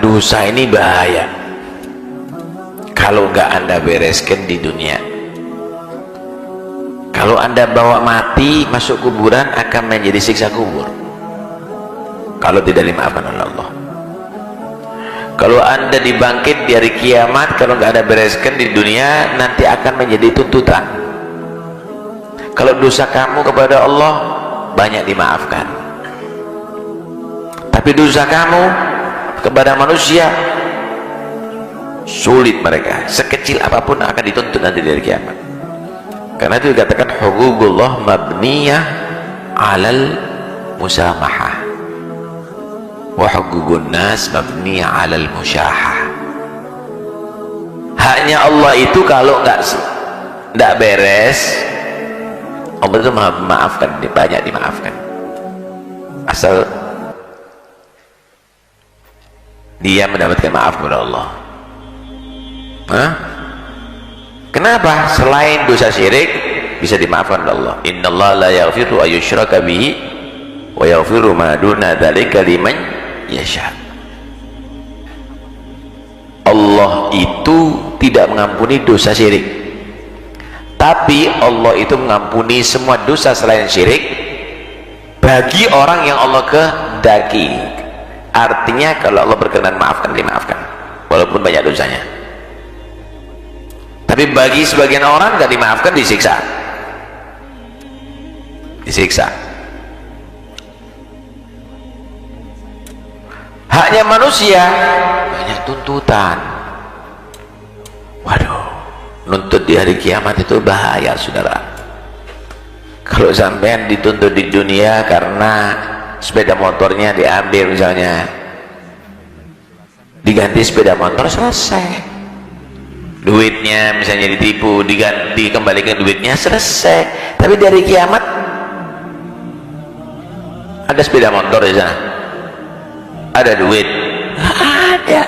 dosa ini bahaya kalau nggak Anda bereskan di dunia. Kalau Anda bawa mati masuk kuburan akan menjadi siksa kubur kalau tidak dimaafkan oleh Allah. Kalau Anda dibangkit di hari kiamat, kalau nggak ada bereskan di dunia, nanti akan menjadi tuntutan. Kalau dosa kamu kepada Allah banyak dimaafkan, tapi dosa kamu kepada manusia sulit, mereka sekecil apapun akan dituntut nanti di hari kiamat. Karena itu dikatakan hukukullah mabniyah alal musamahah wa hukukun nas mabniyah alal musyahah. Haknya Allah itu kalau nggak beres, Allah itu memaafkan, banyak dimaafkan asal dia mendapatkan maaf kepada Allah. Hah? Kenapa? Selain dosa syirik bisa dimaafkan oleh Allah. Innallaha la yaghfiru ayyushraka bihi wa yaghfiru ma duna dzalika liman yasha. Allah itu tidak mengampuni dosa syirik, tapi Allah itu mengampuni semua dosa selain syirik bagi orang yang Allah kehendaki. Artinya kalau Allah berkenan maafkan, dimaafkan walaupun banyak dosanya. Tapi bagi sebagian orang gak dimaafkan, disiksa. Haknya manusia banyak tuntutan. Waduh, nuntut di hari kiamat itu bahaya, saudara. Kalau sampean dituntut di dunia karena sepeda motornya diambil misalnya, diganti sepeda motor, selesai. Duitnya misalnya ditipu, dikembalikan duitnya, selesai. Tapi dari kiamat ada sepeda motor di sana, ada duit, ada.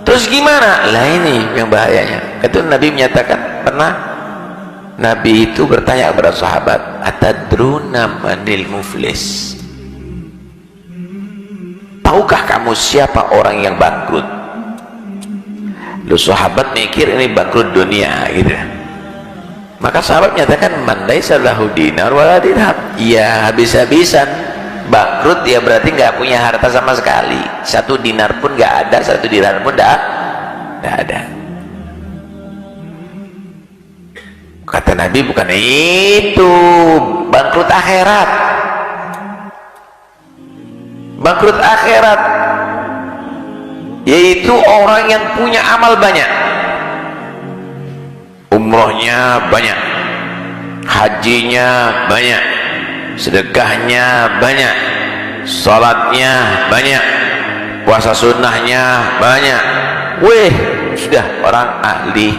Terus gimana? Lah ini yang bahayanya. Itu Nabi menyatakan, pernah Nabi itu bertanya kepada sahabat, atadruna manil muflis? Tahukah kamu siapa orang yang bangkrut? Lu sahabat mikir ini bangkrut dunia gitu. Maka sahabat menyatakan, man laisa lahu dinar wala dirham. Ya habis-habisan bangkrut, dia berarti nggak punya harta sama sekali. Satu dinar pun nggak ada, satu dirham pun nggak ada. Kata Nabi, bukan itu, bangkrut akhirat. Bangkrut akhirat yaitu orang yang punya amal banyak, umrohnya banyak, hajinya banyak, sedekahnya banyak, salatnya banyak, puasa sunnahnya banyak. Weh, sudah orang ahli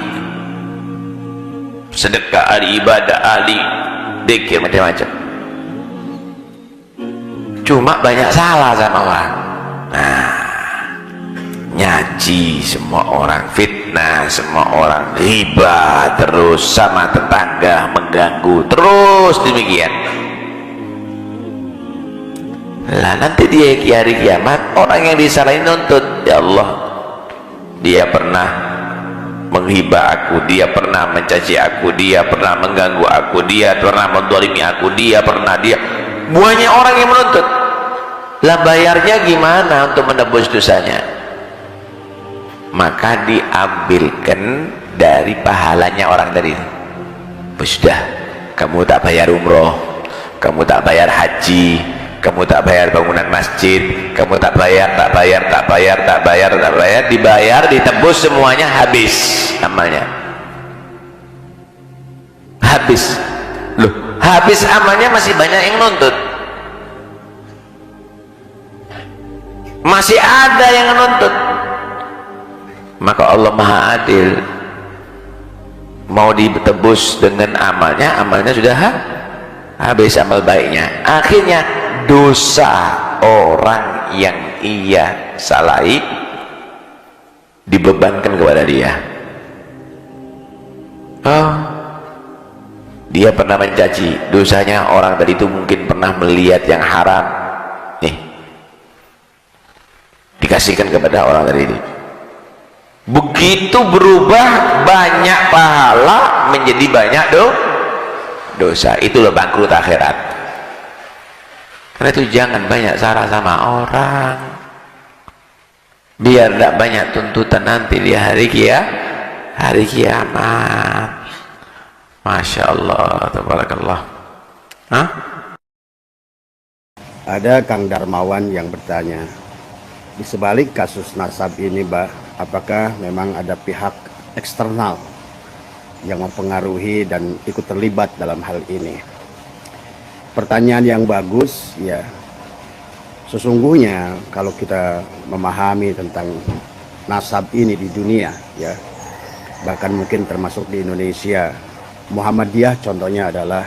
sedekah, ahli ibadah, ahli dzikir, macam-macam. Cuma banyak salah sama orang. Nah, nyaji semua orang, fitnah semua orang, riba terus sama tetangga, mengganggu terus demikian. Lah nanti dia di hari kiamat orang yang disalahin nuntut, ya Allah, dia pernah menghibah aku, dia pernah mencaci aku, dia pernah mengganggu aku, dia pernah menzalimi aku, dia pernah, dia banyak orang yang menuntut. Lah bayarnya gimana untuk menebus dosanya? Maka diambilkan dari pahalanya orang tadi. Sudah, kamu tak bayar umroh, kamu tak bayar haji, kamu tak bayar bangunan masjid, kamu tak bayar, dibayar, ditebus semuanya, habis amalnya. Habis. Loh, habis amalnya masih banyak yang nuntut. Masih ada yang nuntut. Maka Allah Maha Adil, mau ditebus dengan amalnya, amalnya sudah habis amal baiknya. Akhirnya dosa orang yang ia salahi dibebankan kepada dia. Oh, dia pernah mencaci, dosanya orang tadi itu mungkin pernah melihat yang haram. Nih, dikasihkan kepada orang tadi itu. Begitu berubah banyak pahala menjadi banyak dosa. Itulah bangkrut akhirat. Karena itu jangan banyak salah sama orang, biar tidak banyak tuntutan nanti di hari kiamat. Masya Allah, tabarakallah. Hah? Ada Kang Darmawan yang bertanya, di sebalik kasus nasab ini, Mbak, apakah memang ada pihak eksternal yang mempengaruhi dan ikut terlibat dalam hal ini? Pertanyaan yang bagus, ya. Sesungguhnya kalau kita memahami tentang nasab ini di dunia, ya, bahkan mungkin termasuk di Indonesia, Muhammadiyah contohnya adalah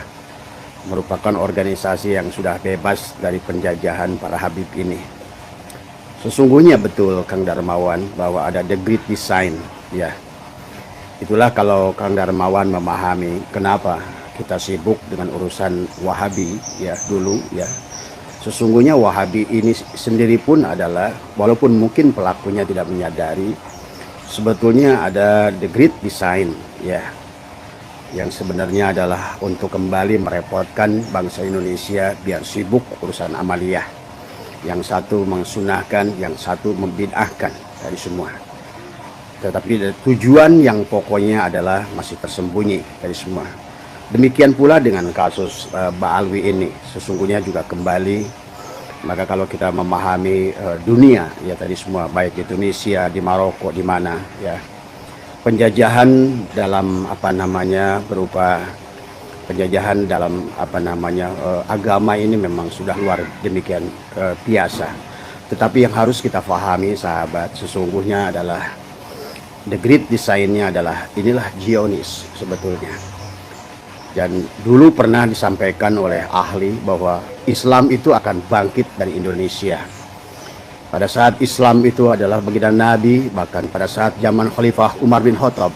merupakan organisasi yang sudah bebas dari penjajahan para habib ini. Sesungguhnya betul Kang Darmawan bahwa ada the great design, ya. Itulah kalau Kang Darmawan memahami kenapa kita sibuk dengan urusan Wahabi, ya, dulu, ya. Sesungguhnya Wahabi ini sendiri pun adalah, walaupun mungkin pelakunya tidak menyadari, sebetulnya ada the great design, ya, yang sebenarnya adalah untuk kembali merepotkan bangsa Indonesia biar sibuk urusan amaliyah. Yang satu mengsunahkan, yang satu membid'ahkan dari semua. Tetapi tujuan yang pokoknya adalah masih tersembunyi dari semua. Demikian pula dengan kasus Ba'alwi ini, sesungguhnya juga kembali. Maka kalau kita memahami dunia, ya tadi semua, baik di Tunisia, di Maroko, di mana, ya, penjajahan dalam berupa penjajahan dalam agama ini memang sudah luar demikian biasa. Tetapi yang harus kita pahami, sahabat, sesungguhnya adalah the great design-nya adalah inilah Zionis sebetulnya. Dan dulu pernah disampaikan oleh ahli bahwa Islam itu akan bangkit dari Indonesia. Pada saat Islam itu adalah baginda Nabi, bahkan pada saat zaman Khalifah Umar bin Khattab,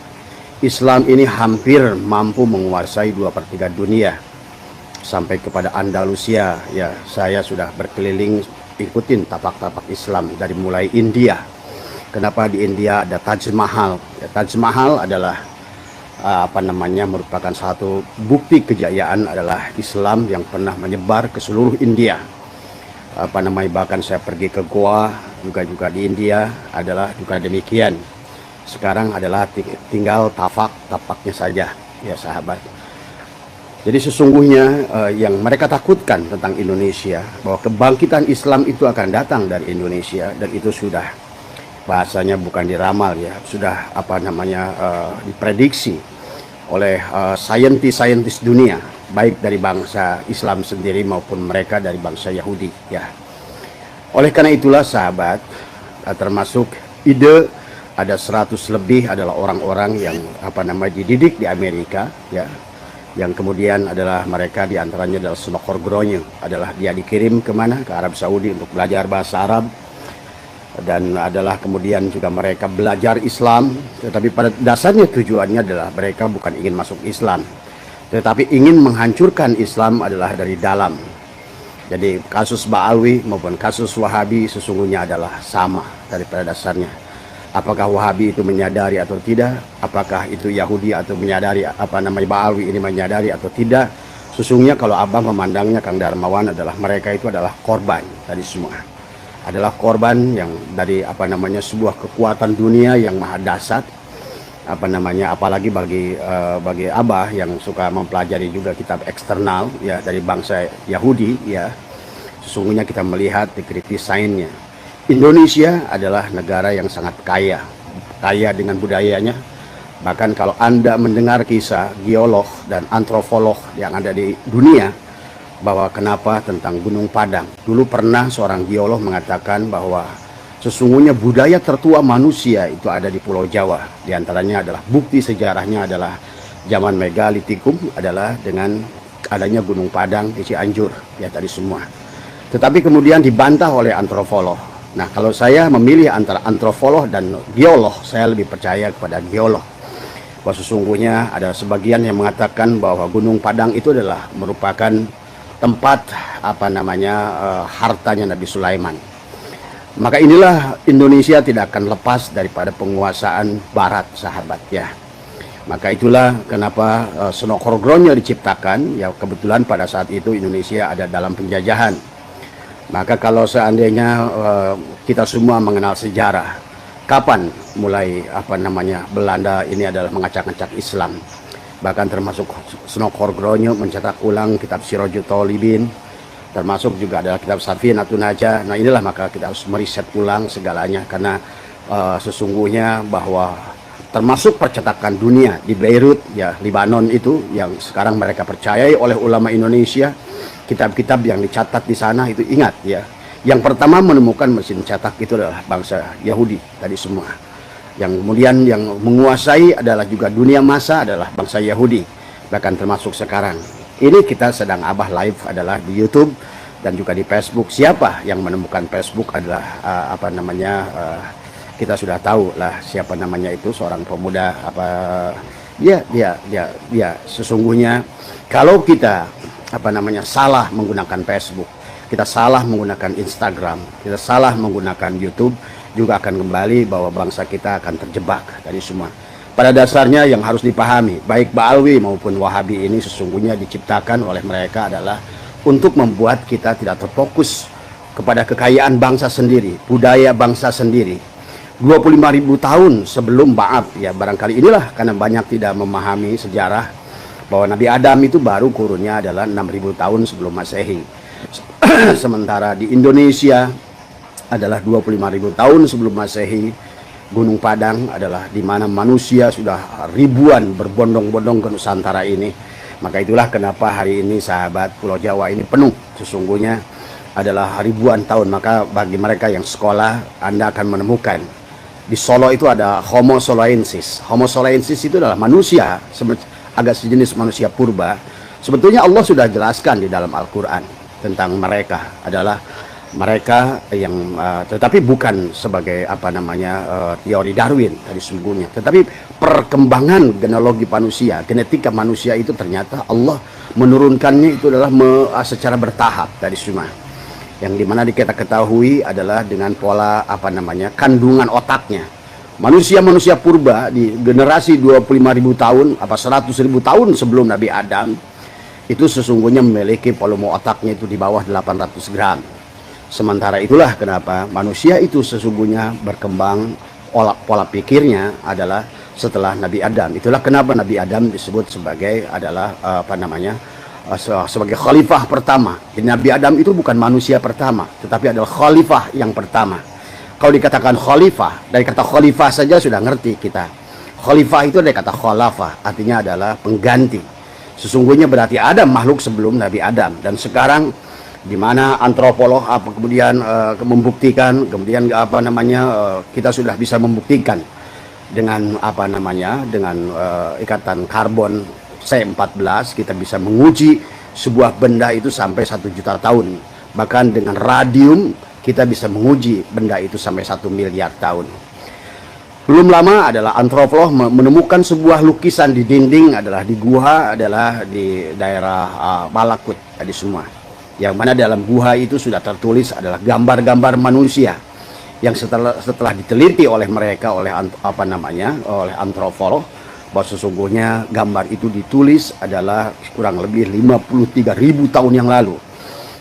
Islam ini hampir mampu menguasai 2/3 dunia. Sampai kepada Andalusia, ya, saya sudah berkeliling ikutin tapak-tapak Islam dari mulai India. Kenapa di India ada Taj Mahal? Ya, Taj Mahal adalah merupakan satu bukti kejayaan adalah Islam yang pernah menyebar ke seluruh India. Bahkan saya pergi ke Goa juga di India adalah juga demikian. Sekarang adalah tinggal tapaknya saja, ya sahabat. Jadi sesungguhnya yang mereka takutkan tentang Indonesia, bahwa kebangkitan Islam itu akan datang dari Indonesia, dan itu sudah bahasanya bukan diramal, ya, sudah diprediksi oleh saintis dunia, baik dari bangsa Islam sendiri maupun mereka dari bangsa Yahudi, ya. Oleh karena itulah sahabat, termasuk ide ada 100 lebih adalah orang-orang yang dididik di Amerika, ya, yang kemudian adalah mereka diantaranya adalah Snokor Gronye, adalah dia dikirim kemana, ke Arab Saudi untuk belajar bahasa Arab, dan adalah kemudian juga mereka belajar Islam. Tetapi pada dasarnya tujuannya adalah mereka bukan ingin masuk Islam, tetapi ingin menghancurkan Islam adalah dari dalam. Jadi kasus Ba'alwi maupun kasus Wahabi sesungguhnya adalah sama daripada dasarnya. Apakah Wahabi itu menyadari atau tidak, apakah itu Yahudi atau menyadari Ba'alwi ini menyadari atau tidak, sesungguhnya kalau abang memandangnya Kang Darmawan adalah mereka itu adalah korban dari semua. Adalah korban yang dari sebuah kekuatan dunia yang maha dahsyat, apalagi bagi abah yang suka mempelajari juga kitab eksternal, ya, dari bangsa Yahudi, ya, sesungguhnya kita melihat di desainnya. Indonesia adalah negara yang sangat kaya dengan budayanya. Bahkan kalau Anda mendengar kisah geolog dan antropolog yang ada di dunia, bahwa kenapa tentang Gunung Padang. Dulu pernah seorang geolog mengatakan bahwa sesungguhnya budaya tertua manusia itu ada di Pulau Jawa. Di antaranya adalah bukti sejarahnya adalah zaman megalitikum adalah dengan adanya Gunung Padang di Cianjur, ya, tadi semua. Tetapi kemudian dibantah oleh antropolog. Nah, kalau saya memilih antara antropolog dan geolog, saya lebih percaya kepada geolog. Bahwa sesungguhnya ada sebagian yang mengatakan bahwa Gunung Padang itu adalah merupakan tempat hartanya Nabi Sulaiman. Maka inilah Indonesia tidak akan lepas daripada penguasaan Barat, sahabat ya. Maka itulah kenapa Senokhorgronya diciptakan. Ya kebetulan pada saat itu Indonesia ada dalam penjajahan. Maka kalau seandainya kita semua mengenal sejarah, kapan mulai Belanda ini adalah mengacak-acak Islam. Bahkan termasuk Senokhorgronya mencetak ulang kitab Sirajul Talibin, termasuk juga adalah kitab Safinatun Najah. Nah inilah maka kita harus meriset ulang segalanya, karena sesungguhnya bahwa termasuk percetakan dunia di Beirut ya, Libanon itu yang sekarang mereka percayai oleh ulama Indonesia, kitab-kitab yang dicatat di sana itu, ingat ya, yang pertama menemukan mesin cetak itu adalah bangsa Yahudi tadi semua. Yang kemudian yang menguasai adalah juga dunia massa adalah bangsa Yahudi, bahkan termasuk sekarang. Ini kita sedang Abah live adalah di YouTube dan juga di Facebook. Siapa yang menemukan Facebook adalah kita sudah tahu lah siapa namanya itu, seorang pemuda dia sesungguhnya kalau kita salah menggunakan Facebook, kita salah menggunakan Instagram, kita salah menggunakan YouTube, juga akan kembali bahwa bangsa kita akan terjebak dari semua. Pada dasarnya yang harus dipahami, baik Ba'alwi maupun Wahabi ini sesungguhnya diciptakan oleh mereka adalah untuk membuat kita tidak terfokus kepada kekayaan bangsa sendiri, budaya bangsa sendiri. 25.000 tahun sebelum Ba'ab ya, barangkali inilah karena banyak tidak memahami sejarah bahwa Nabi Adam itu baru kurunnya adalah 6.000 tahun sebelum Masehi. Sementara di Indonesia adalah 25.000 tahun sebelum Masehi. Gunung Padang adalah di mana manusia sudah ribuan berbondong-bondong ke Nusantara ini. Maka itulah kenapa hari ini sahabat Pulau Jawa ini penuh sesungguhnya adalah ribuan tahun. Maka bagi mereka yang sekolah, Anda akan menemukan di Solo itu ada Homo soloensis. Homo soloensis itu adalah manusia agak sejenis manusia purba. Sebetulnya Allah sudah jelaskan di dalam Al-Quran tentang mereka adalah mereka yang tetapi bukan sebagai teori Darwin tadi sungguhnya, tetapi perkembangan genealogi manusia, genetika manusia itu ternyata Allah menurunkannya itu adalah secara bertahap tadi semua, yang dimana kita ketahui adalah dengan pola kandungan otaknya. Manusia purba di generasi 25.000 tahun 100.000 tahun sebelum Nabi Adam itu sesungguhnya memiliki volume otaknya itu di bawah 800 gram. Sementara itulah kenapa manusia itu sesungguhnya berkembang pola pikirnya adalah setelah Nabi Adam. Itulah kenapa Nabi Adam disebut sebagai adalah sebagai khalifah pertama. Jadi Nabi Adam itu bukan manusia pertama, tetapi adalah khalifah yang pertama. Kalau dikatakan khalifah, dari kata khalifah saja sudah ngerti kita. Khalifah itu dari kata khalafah, artinya adalah pengganti. Sesungguhnya berarti ada makhluk sebelum Nabi Adam, dan sekarang di mana antropolog kemudian membuktikan, kemudian kita sudah bisa membuktikan dengan dengan ikatan karbon C14 kita bisa menguji sebuah benda itu sampai 1 juta tahun. Bahkan dengan radium kita bisa menguji benda itu sampai 1 miliar tahun. Belum lama adalah antropolog menemukan sebuah lukisan di dinding adalah di gua adalah di daerah Balakut tadi semua, yang mana dalam gua itu sudah tertulis adalah gambar-gambar manusia yang setelah diteliti oleh mereka oleh oleh antropolog bahwa sesungguhnya gambar itu ditulis adalah kurang lebih 53.000 tahun yang lalu.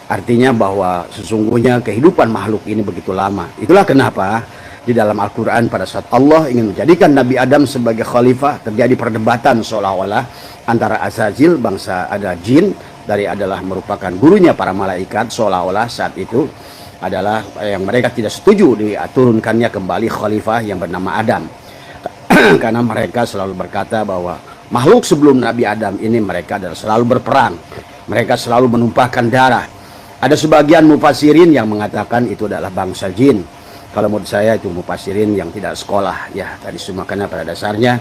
Artinya bahwa sesungguhnya kehidupan makhluk ini begitu lama. Itulah kenapa di dalam Al-Quran pada saat Allah ingin menjadikan Nabi Adam sebagai khalifah, terjadi perdebatan seolah-olah antara Azazil, bangsa ada jin, dari adalah merupakan gurunya para malaikat, seolah-olah saat itu adalah yang mereka tidak setuju diturunkannya kembali khalifah yang bernama Adam. Karena mereka selalu berkata bahwa makhluk sebelum Nabi Adam ini mereka adalah selalu berperang, mereka selalu menumpahkan darah. Ada sebagian mufassirin yang mengatakan itu adalah bangsa jin. Kalau menurut saya itu mufassirin yang tidak sekolah ya tadi semua, karena pada dasarnya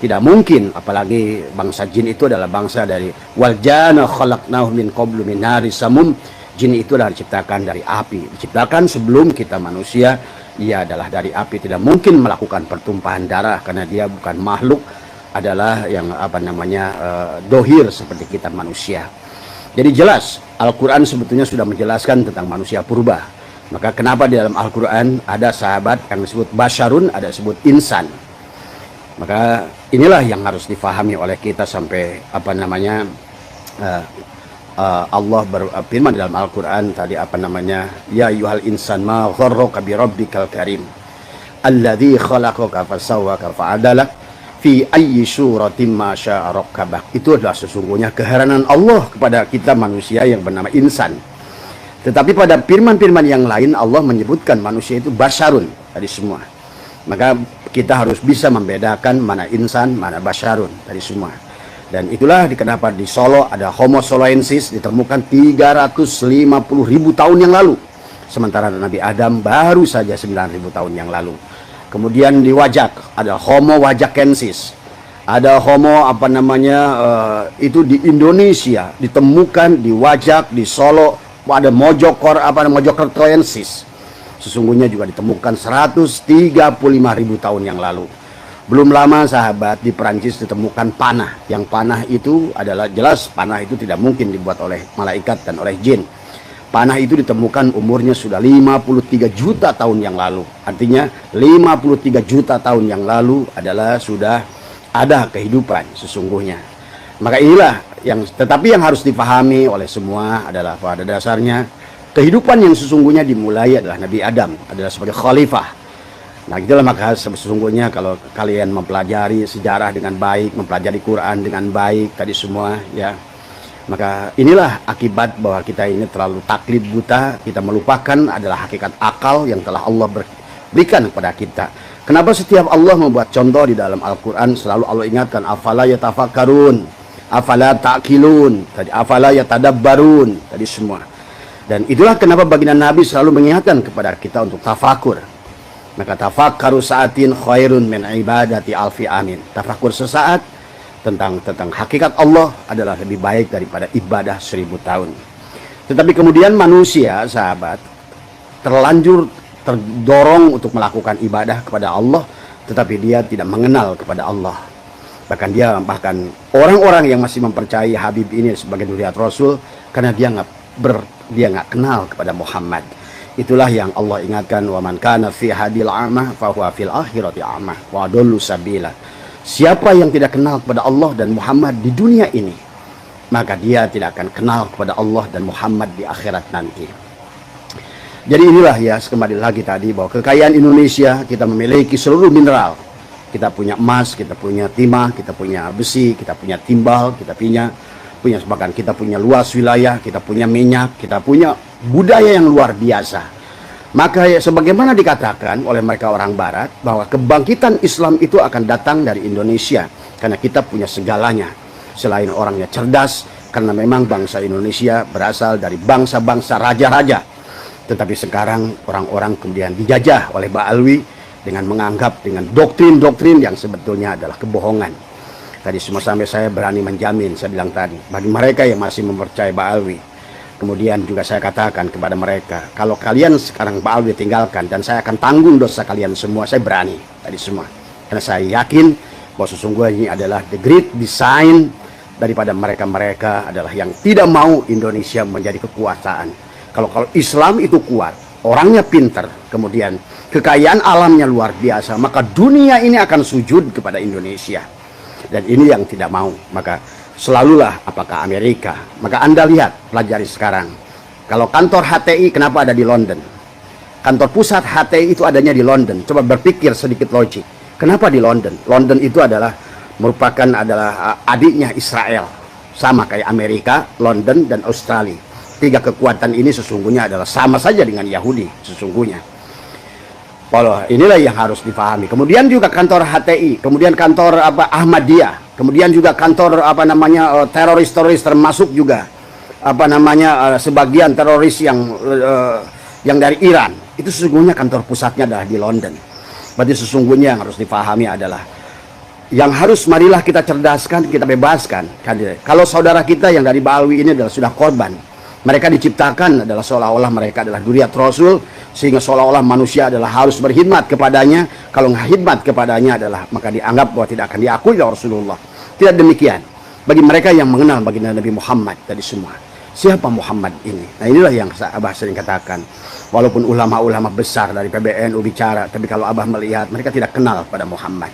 tidak mungkin, apalagi bangsa jin itu adalah bangsa dari wal jana khalaqnahu min qablu min nari samum. Jin itu adalah diciptakan dari api, diciptakan sebelum kita manusia. Ia adalah dari api, tidak mungkin melakukan pertumpahan darah karena dia bukan makhluk adalah yang dohir seperti kita manusia. Jadi jelas Al-Quran sebetulnya sudah menjelaskan tentang manusia purba. Maka kenapa di dalam Al-Quran ada sahabat yang disebut basyarun, ada disebut insan. Maka inilah yang harus difahami oleh kita sampai apa namanya Allah berfirman dalam Al-Quran tadi apa namanya, ya ayyuhal insan ma gharraka bi rabbikal karim alladzi khalaqaka fasawwaka fa'adalak fi ayyi suratin ma syaa rakkabak. Itu adalah sesungguhnya keheranan Allah kepada kita manusia yang bernama insan. Tetapi pada firman-firman yang lain Allah menyebutkan manusia itu basyarun tadi semua. Maka kita harus bisa membedakan mana insan, mana basyarun tadi semua. Dan itulah kenapa di Solo ada Homo soloensis ditemukan 350.000 tahun yang lalu. Sementara Nabi Adam baru saja 9.000 tahun yang lalu. Kemudian di Wajak ada Homo wajakensis. Ada Homo apa namanya itu di Indonesia ditemukan di Wajak, di Solo, ada Mojokertoensis. Sesungguhnya juga ditemukan 135.000 tahun yang lalu. Belum lama sahabat di Perancis ditemukan panah. Yang panah itu adalah jelas panah itu tidak mungkin dibuat oleh malaikat dan oleh jin. Panah itu ditemukan umurnya sudah 53 juta tahun yang lalu. Artinya 53 juta tahun yang lalu adalah sudah ada kehidupan sesungguhnya. Maka inilah tetapi yang harus dipahami oleh semua adalah pada dasarnya kehidupan yang sesungguhnya dimulai adalah Nabi Adam, adalah sebagai khalifah. Nah, itulah maka sesungguhnya kalau kalian mempelajari sejarah dengan baik, mempelajari Quran dengan baik tadi semua ya, maka inilah akibat bahwa kita ini terlalu taklid buta, kita melupakan adalah hakikat akal yang telah Allah berikan kepada kita. Kenapa setiap Allah membuat contoh di dalam Al-Quran selalu Allah ingatkan afala yatafakkarun, afala ta'qilun, tadi afala yatadabbarun tadi semua. Dan itulah kenapa baginda Nabi selalu mengingatkan kepada kita untuk tafakur. Maka tafakkaru sa'atin khairun min ibadati alfi amin. Tafakur sesaat tentang hakikat Allah adalah lebih baik daripada ibadah 1000 tahun. Tetapi kemudian manusia, sahabat, terlanjur terdorong untuk melakukan ibadah kepada Allah, tetapi dia tidak mengenal kepada Allah. Bahkan orang-orang yang masih mempercayai Habib ini sebagai dzurriyyat Rasul karena dia nggak kenal kepada Muhammad. Itulah yang Allah ingatkan, wa man kana fi hadil a'ma fa huwa fil akhirati a'ma wa adallu sabila. Siapa yang tidak kenal kepada Allah dan Muhammad di dunia ini, maka dia tidak akan kenal kepada Allah dan Muhammad di akhirat nanti. Jadi inilah ya, kembali lagi tadi bahwa kekayaan Indonesia, kita memiliki seluruh mineral. Kita punya emas, kita punya timah, kita punya besi, kita punya timbal, kita punya bahkan kita punya luas wilayah, kita punya minyak, kita punya budaya yang luar biasa. Maka ya, sebagaimana dikatakan oleh mereka orang barat bahwa kebangkitan Islam itu akan datang dari Indonesia karena kita punya segalanya. Selain orangnya cerdas, karena memang bangsa Indonesia berasal dari bangsa-bangsa raja-raja. Tetapi sekarang orang-orang kemudian dijajah oleh Ba'alwi dengan menganggap dengan doktrin-doktrin yang sebetulnya adalah kebohongan. Tadi semua sampai saya berani menjamin, saya bilang tadi, bagi mereka yang masih mempercayai Ba'alwi, kemudian juga saya katakan kepada mereka, kalau kalian sekarang Ba'alwi tinggalkan dan saya akan tanggung dosa kalian semua, saya berani tadi semua. Karena saya yakin bahwa sesungguhnya ini adalah the great design daripada mereka-mereka adalah yang tidak mau Indonesia menjadi kekuasaan. Kalau Islam itu kuat, orangnya pintar, kemudian kekayaan alamnya luar biasa, maka dunia ini akan sujud kepada Indonesia. Dan ini yang tidak mau, maka selalulah apakah Amerika. Maka Anda lihat, pelajari sekarang. Kalau kantor HTI kenapa ada di London? Kantor pusat HTI itu adanya di London. Coba berpikir sedikit logik. Kenapa di London? London itu merupakan adiknya Israel. Sama kayak Amerika, London, dan Australia. 3 kekuatan ini sesungguhnya adalah sama saja dengan Yahudi sesungguhnya. Kalau inilah yang harus dipahami. Kemudian juga kantor HTI, kemudian kantor Ahmadiyah, kemudian juga kantor teroris-teroris, termasuk juga sebagian teroris yang dari Iran. Itu sesungguhnya kantor pusatnya adalah di London. Berarti sesungguhnya yang harus dipahami adalah yang harus marilah kita cerdaskan, kita bebaskan. Kalau saudara kita yang dari Ba'alwi ini adalah sudah korban. Mereka diciptakan adalah seolah-olah mereka adalah dzurriyyat Rasul, sehingga seolah-olah manusia adalah harus berkhidmat kepadanya. Kalau nggak khidmat kepadanya adalah maka dianggap bahwa tidak akan diakui oleh Rasulullah. Tidak demikian bagi mereka yang mengenal baginda Nabi Muhammad tadi semua. siapa Muhammad ini. Nah inilah yang Abah sering katakan, walaupun ulama-ulama besar dari PBNU bicara, tapi kalau Abah melihat mereka tidak kenal pada Muhammad,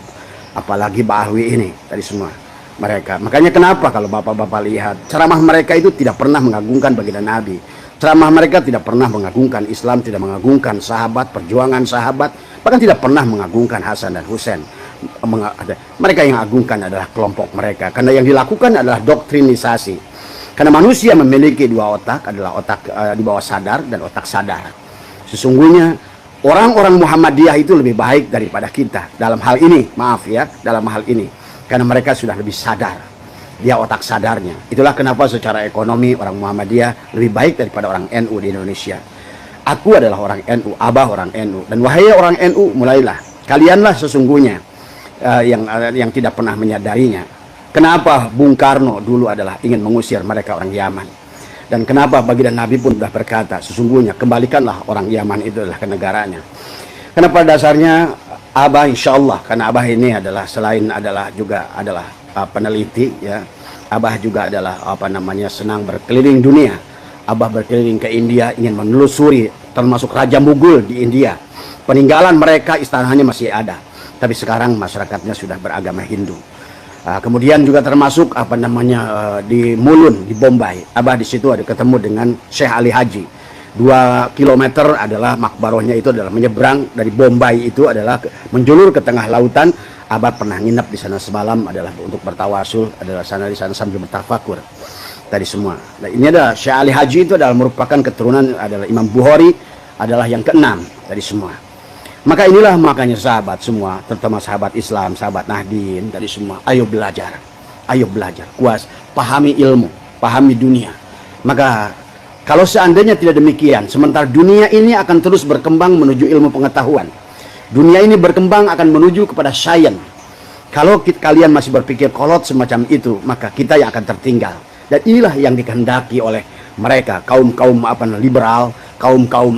apalagi Ba'alwi ini tadi semua mereka. Makanya kenapa kalau bapak-bapak lihat ceramah mereka itu tidak pernah mengagungkan baginda Nabi, ceramah mereka tidak pernah mengagungkan Islam, tidak mengagungkan sahabat, perjuangan sahabat, bahkan tidak pernah mengagungkan Hasan dan Husain. Mereka yang agungkan adalah kelompok mereka, karena yang dilakukan adalah doktrinisasi. Karena manusia memiliki dua otak, adalah otak di bawah sadar dan otak sadar. Sesungguhnya orang-orang Muhammadiyah itu lebih baik daripada kita dalam hal ini, maaf ya, dalam hal ini, karena mereka sudah lebih sadar, dia otak sadarnya. Itulah kenapa secara ekonomi orang Muhammadiyah lebih baik daripada orang NU di Indonesia. Aku adalah orang NU, Abah orang NU, dan wahai orang NU, mulailah, kalianlah sesungguhnya yang tidak pernah menyadarinya. Kenapa Bung Karno dulu adalah ingin mengusir mereka orang Yaman, dan kenapa baginda Nabi pun sudah berkata, sesungguhnya kembalikanlah orang Yaman itu adalah ke negaranya. Karena pada dasarnya Abah insya Allah, karena Abah ini adalah selain juga adalah peneliti ya, Abah juga adalah senang berkeliling dunia. Abah berkeliling ke India, ingin menelusuri termasuk Raja Mughul di India. Peninggalan mereka istananya masih ada, tapi sekarang masyarakatnya sudah beragama Hindu. Kemudian juga termasuk di Mulun di Bombay. Abah di situ ada ketemu dengan Syekh Ali Haji. 2 kilometer adalah makbarohnya, itu adalah menyeberang dari Bombay, itu adalah menjulur ke tengah lautan. Abah pernah nginep di sana semalam, adalah untuk bertawasul, adalah di sana sambil bertafakur tadi semua. Nah, ini adalah Syekh Ali Haji, itu adalah merupakan keturunan adalah Imam Bukhari, adalah yang ke-6 tadi semua. Maka inilah makanya sahabat semua, terutama sahabat Islam, sahabat Nahdien tadi semua, ayo belajar, kuas, pahami ilmu, pahami dunia. Maka kalau seandainya tidak demikian, sementara dunia ini akan terus berkembang menuju ilmu pengetahuan, dunia ini berkembang akan menuju kepada sains. Kalau kalian masih berpikir kolot semacam itu, maka kita yang akan tertinggal. Dan inilah yang dikehendaki oleh mereka, kaum-kaum liberal, kaum-kaum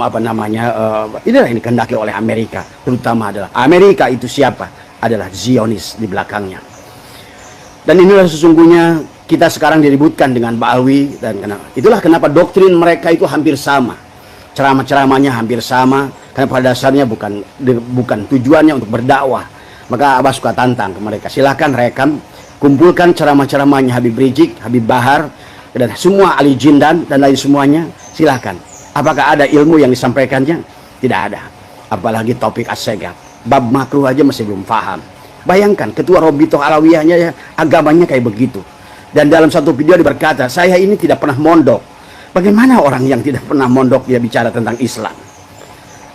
inilah yang dikehendaki oleh Amerika. Terutama adalah Amerika itu siapa? Adalah Zionis di belakangnya. Dan inilah sesungguhnya kita sekarang diributkan dengan Ba'alwi, dan itulah kenapa doktrin mereka itu hampir sama, ceramah-ceramahnya hampir sama, karena pada dasarnya bukan tujuannya untuk berdakwah. Maka Abah suka tantang ke mereka, silahkan rekam, kumpulkan ceramah-ceramahnya Habib Rizik, Habib Bahar, dan semua Ali Jindan dan lain semuanya, silahkan. Apakah ada ilmu yang disampaikannya? Tidak ada. Apalagi topik as-segaf, bab makruh aja masih belum paham. Bayangkan ketua Robitoh Alawiyahnya ya, agamanya kayak begitu. Dan dalam satu video dia berkata, saya ini tidak pernah mondok. Bagaimana orang yang tidak pernah mondok dia bicara tentang Islam?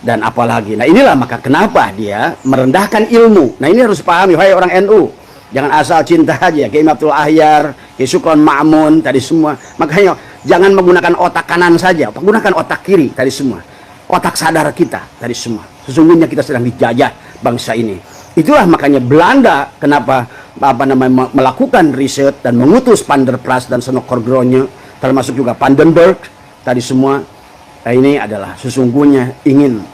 Dan apalagi, nah inilah maka kenapa dia merendahkan ilmu. Nah ini harus pahami, wahai orang NU. Jangan asal cinta aja, kayak Abdul Ahyar, kayak Sukron Ma'mun tadi semua. Makanya jangan menggunakan otak kanan saja, gunakan otak kiri tadi semua. Otak sadar kita tadi semua. Sesungguhnya kita sedang dijajah bangsa ini. Itulah makanya Belanda kenapa melakukan riset dan mengutus Van der Plas dan Senokorgronje, termasuk juga Vandenberg tadi semua. Nah, ini adalah sesungguhnya ingin,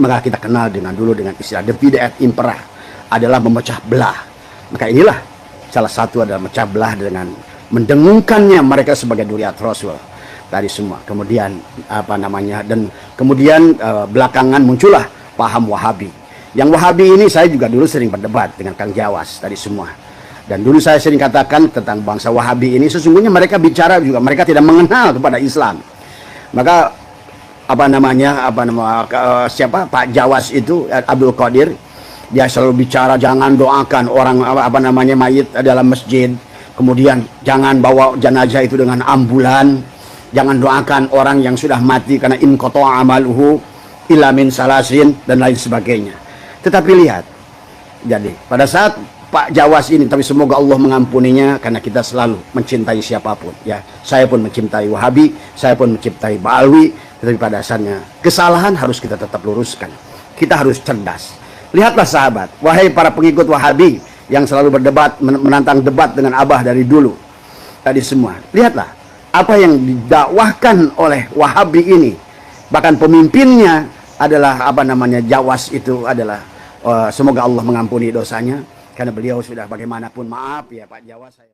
maka kita kenal dengan istilah divide et impera, adalah memecah belah. Maka inilah salah satu adalah memecah belah dengan mendengungkannya mereka sebagai Duriat Rasul tadi semua. Kemudian dan kemudian belakangan muncullah paham Wahabi. Yang Wahabi ini saya juga dulu sering berdebat dengan Kang Jawas tadi semua. Dan dulu saya sering katakan tentang bangsa Wahabi ini, sesungguhnya mereka bicara juga mereka tidak mengenal kepada Islam. Maka siapa Pak Jawas itu, Abdul Qadir, dia selalu bicara jangan doakan orang mayit dalam masjid, kemudian jangan bawa jenazah itu dengan ambulan, jangan doakan orang yang sudah mati karena in qata'a amaluhu illa min salasin dan lain sebagainya. Tetapi lihat, jadi pada saat Pak Jawas ini, tapi semoga Allah mengampuninya, karena kita selalu mencintai siapapun ya. Saya pun mencintai Wahabi, saya pun mencintai Ba'alwi, tetapi pada dasarnya kesalahan harus kita tetap luruskan. Kita harus cerdas. Lihatlah sahabat, wahai para pengikut Wahabi yang selalu berdebat, menantang debat dengan Abah dari dulu tadi semua. Lihatlah apa yang didakwahkan oleh Wahabi ini. Bahkan pemimpinnya adalah Jawas itu adalah semoga Allah mengampuni dosanya, karena beliau sudah bagaimanapun, maaf ya Pak Jawas.